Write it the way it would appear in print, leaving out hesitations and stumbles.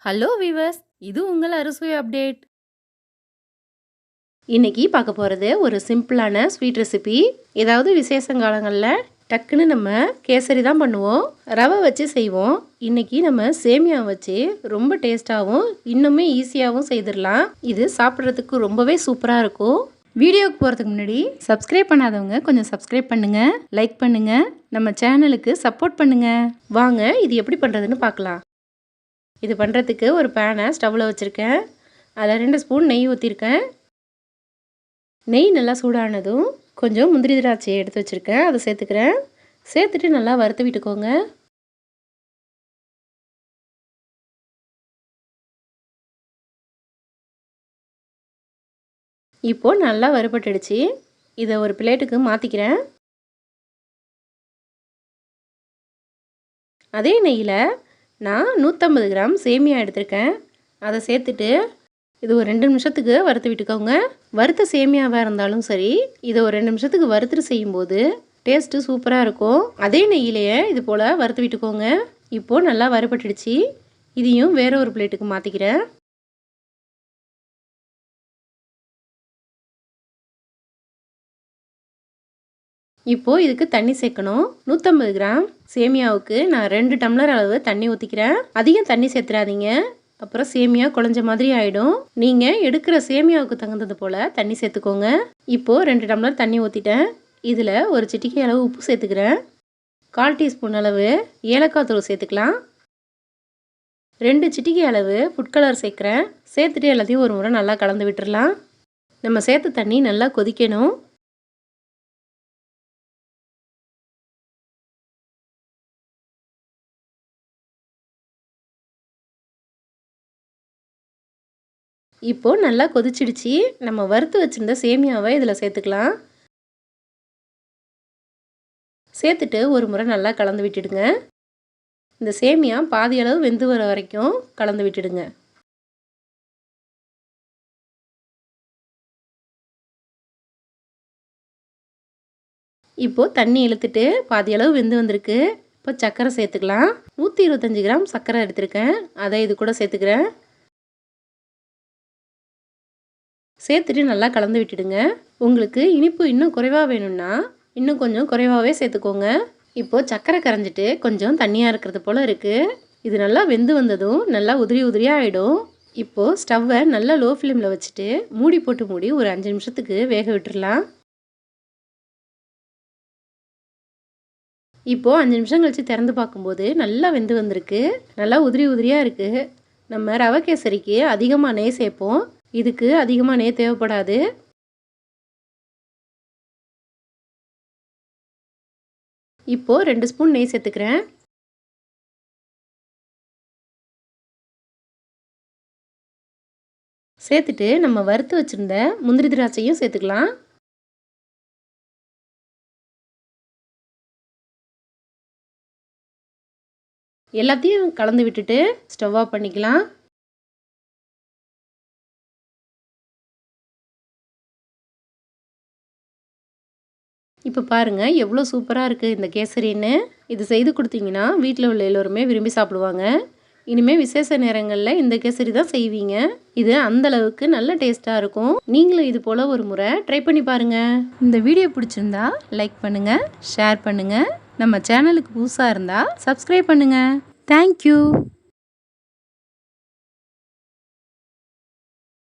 Hello viewers, இது உங்கள் அறுசுவை அப்டேட். இன்னைக்கு பார்க்க போகிறது ஒரு சிம்பிளான ஸ்வீட் ரெசிபி. ஏதாவது விசேஷங்காலங்களில் டக்குன்னு நம்ம கேசரி தான் பண்ணுவோம், ரவை வச்சு செய்வோம். இன்னைக்கு நம்ம சேமியா வச்சு ரொம்ப டேஸ்ட்டாகவும் இன்னுமே ஈஸியாகவும் செய்திடலாம். இது சாப்பிட்றதுக்கு ரொம்பவே சூப்பராக இருக்கும். வீடியோக்கு போகிறதுக்கு முன்னாடி சப்ஸ்கிரைப் பண்ணாதவங்க கொஞ்சம் சப்ஸ்கிரைப் பண்ணுங்கள், லைக் பண்ணுங்கள், நம்ம சேனலுக்கு சப்போர்ட் பண்ணுங்கள். வாங்க இது எப்படி பண்ணுறதுன்னு பார்க்கலாம். இது பண்ணுறதுக்கு ஒரு பேனை ஸ்டவ்வில் வச்சுருக்கேன். அதில் 2 ஸ்பூன் நெய் ஊற்றிருக்கேன். நெய் நல்லா சூடானதும் கொஞ்சம் முந்திரி திராட்சையை எடுத்து வச்சுருக்கேன், அதை சேர்த்துக்கிறேன். சேர்த்துட்டு நல்லா வறுத்து விட்டுக்கோங்க. இப்போது நல்லா வறுபட்டுடுச்சு. இதை ஒரு பிளேட்டுக்கு மாற்றிக்கிறேன். அதே நெய்யில் நான் 150 கிராம் சேமியா எடுத்திருக்கேன். அதை சேர்த்துட்டு இது ஒரு 2 நிமிஷத்துக்கு வறுத்து விட்டுக்கோங்க. வறுத்த சேமியாவாக இருந்தாலும் சரி, இதை ஒரு 2 நிமிஷத்துக்கு வறுத்துட்டு செய்யும்போது டேஸ்ட்டு சூப்பராக இருக்கும். அதே நெய்யிலேயே இது போல் வறுத்து விட்டுக்கோங்க. இப்போது நல்லா வறுபட்டுடுச்சு. இதையும் வேற ஒரு பிளேட்டுக்கு மாற்றிக்கிறேன். இப்போது இதுக்கு தண்ணி சேர்க்கணும். 150 கிராம் சேமியாவுக்கு நான் 2 டம்ளர் அளவு தண்ணி ஊற்றிக்கிறேன். அதிகம் தண்ணி சேர்த்துறாதீங்க, அப்புறம் சேமியா குழஞ்ச மாதிரி ஆகிடும். நீங்கள் எடுக்கிற சேமியாவுக்கு தகுந்தது போல் தண்ணி சேர்த்துக்கோங்க. இப்போது 2 டம்ளர் தண்ணி ஊற்றிட்டேன். இதில் ஒரு சிட்டிகை அளவு உப்பு சேர்த்துக்கிறேன். 1/4 டீஸ்பூன் அளவு ஏலக்காய் தூள் சேர்த்துக்கலாம். 2 சிட்டிகை அளவு ஃபுட் கலர் சேர்க்குறேன். சேர்த்துட்டு எல்லாத்தையும் ஒரு முறை நல்லா கலந்து விட்டுடலாம். நம்ம சேர்த்த தண்ணி நல்லா கொதிக்கணும். இப்போது நல்லா கொதிச்சிடுச்சு. நம்ம வறுத்து வச்சுருந்த சேமியாவை இதில் சேர்த்துக்கலாம். சேர்த்துட்டு ஒரு முறை நல்லா கலந்து விட்டுடுங்க. இந்த சேமியா பாதி அளவு வெந்து வர வரைக்கும் கலந்து விட்டுடுங்க. இப்போது தண்ணி இழுத்துட்டு பாதி அளவு வெந்து வந்திருக்கு. இப்போ சர்க்கரை சேர்த்துக்கலாம். 125 கிராம் சர்க்கரை எடுத்திருக்கேன், அதை இது கூட சேர்த்துக்கிறேன். சேர்த்துட்டு நல்லா கலந்து விட்டுடுங்க. உங்களுக்கு இனிப்பு இன்னும் குறைவாக வேணும்னா இன்னும் கொஞ்சம் குறைவாகவே சேர்த்துக்கோங்க. இப்போது சர்க்கரை கரைஞ்சிட்டு கொஞ்சம் தண்ணியாக இருக்கிறது போல் இருக்குது. இது நல்லா வெந்து வந்ததும் நல்லா உதிரி உதிரியாக ஆகிடும். இப்போது ஸ்டவ்வை நல்லா லோ ஃப்ளேமில் வச்சுட்டு மூடி போட்டு மூடி ஒரு 5 நிமிஷத்துக்கு வேக விட்டுடலாம். இப்போது 5 நிமிஷம் கழித்து திறந்து பார்க்கும்போது நல்லா வெந்து வந்திருக்கு. நல்லா உதிரி உதிரியாக இருக்குது. நம்ம ரவை கேசரிக்கு அதிகமாக நெய் சேர்ப்போம், இதுக்கு அதிகமாக நெய் தேவைப்படாது. இப்போது 2 ஸ்பூன் நெய் சேர்த்துக்கிறேன். சேர்த்துட்டு நம்ம வறுத்து வச்சுருந்த முந்திரி திராட்சையும் சேர்த்துக்கலாம். எல்லாத்தையும் கலந்து விட்டுட்டு ஸ்டவ் ஆஃப் பண்ணிக்கலாம். இப்போ பாருங்கள் எவ்வளோ சூப்பராக இருக்குது இந்த கேசரின்னு. இது செய்து கொடுத்தீங்கன்னா வீட்டில் உள்ள எல்லோருமே விரும்பி சாப்பிடுவாங்க. இனிமேல் விசேஷ நேரங்களில் இந்த கேசரி தான் செய்வீங்க. இது அந்தளவுக்கு நல்ல டேஸ்ட்டாக இருக்கும். நீங்களும் இது போல் ஒரு முறை ட்ரை பண்ணி பாருங்கள். இந்த வீடியோ பிடிச்சிருந்தா லைக் பண்ணுங்கள், ஷேர் பண்ணுங்கள். நம்ம சேனலுக்கு புதுசாக இருந்தால் சப்ஸ்கிரைப் பண்ணுங்கள். தேங்க்யூ.